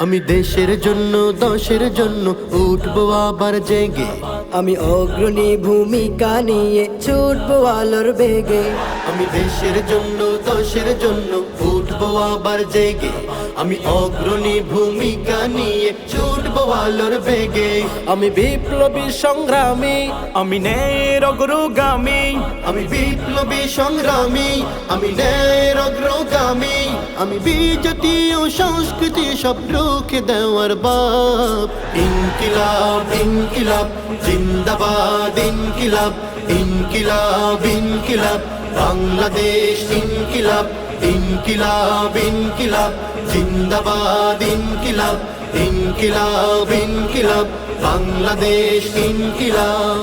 আমি দেশের জন্য দশের জন্য উঠবো আবার জেগে। আমি অগ্রণী ভূমিকা নিয়ে ছুটবো আলোর বেগে। আমি দেশের জন্য দশের জন্য উঠবো আবার জেগে। আমি অগ্রণী ভূমিকা নিয়ে ছুটবো আলোর বেগে। আমি বিপ্লবী সংগ্রামী, আমি ন্যায়ের অগ্রগামী, আমি বিপ্লবী সংগ্রামী, আমি ন্যায়ের অগ্রগামী। আমি বিজাতীয় সংস্কৃতি সব রুখে দেওয়ার বাপ। ইনকিলাব ইনকিলাব জিন্দাবাদ, ইনকিলাব ইনকিলাব ইনকিলাব বাংলাদেশ, ইনকিলাব ইনকিলাব ইনকিলাব জিন্দাবাদ, ইনকিলাব ইনকিলাব ইনকিলাব বাংলাদেশ, ইনকিলাব।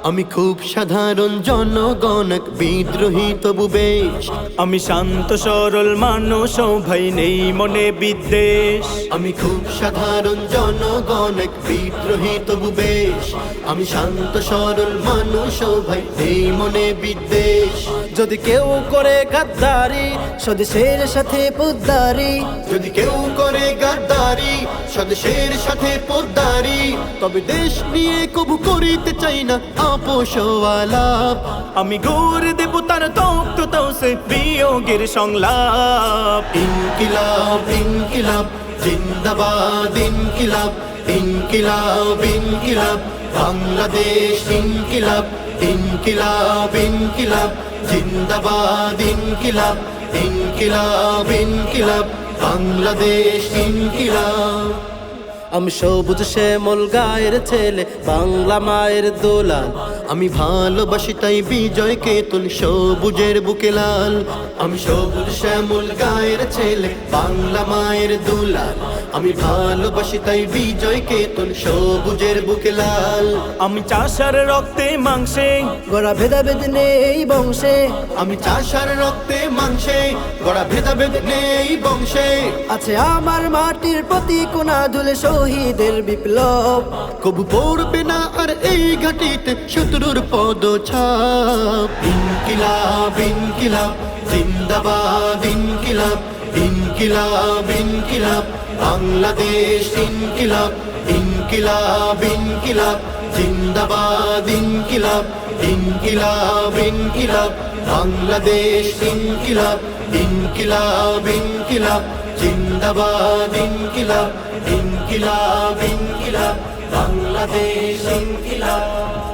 আমি খুব সাধারণ জনগণ, এক বিদ্রোহী তবু বেশ। আমি শান্ত সরল মানুষ, ও ভাই নেই মনে বিদ্বেষ। আমি খুব সাধারণ জনগণ, এক বিদ্রোহী তবু বেশ। আমি শান্ত সরল মানুষ, ও ভাই এই মনে বিদ্বেষ। যদি কেউ করে গাদ্দারি স্বদেশের সাথে পোদ্দারি, যদি কেউ করে গাদ্দারি স্বদেশের সাথে পোদ্দারি, তবে দেশ নিয়ে কবু করিতে চাই না আপোষ ও আলাপ। আমি গড়ে দেব তার তক্ত তৌসে বিয়োগের সংলাপ। ইনকিলাব ইনকিলাব জিন্দাবাদ, ইনকিলাব ইনকিলাব ইনকিলাব বাংলাদেশ, ইনকিলাব ইনকিলাব ইনকিলাব জিন্দাবাদ, ইনকিলাব ইনকিলাব ইনকিলাব বাংলাদেশ, ইনকিলাব। আমি সবুজ শ্যামল গায়ের ছেলে, বাংলা মায়ের দোলাল। আমি ভালোবাসি তাই বিজয়কে তুলি সবুজের বুকে লাল। আমি সবুজ শ্যামল গায়ের ছেলে, বাংলা মায়ের দুলাল। আমি ভালোবাসি তাই বিজয়কে তুলি সবুজের বুকে লাল। আমি চাষার রক্তে মাংসে গড়া ভেদাভেদ নেই বংশে, আমি চাষার রক্তে মাংসে গড়া ভেদাভেদ নেই বংশে। আছে আমার মাটির প্রতি কোনা ধুলে শহীদের বিপ্লব। কবু পড়বে না আর এই ঘাটিতে শত্রুর পদছাপ। ইনকিলাব ইনকিলাব জিন্দাবাদ, ইনকিলাব ইনকিলাব ইনকিলাব বাংলাদেশ, ইনকিলাব ইনকিলাব ইনকিলাব জিন্দাবাদ, ইনকিলাব ইনকিলাব ইনকিলাব বাংলাদেশ, ইনকিলাব ইনকিলাব ইনকিলাব জিন্দাবাদ, ইনকিলাব ইনকিলাব ইনকিলাব বাংলাদেশ, ইনকিলাব।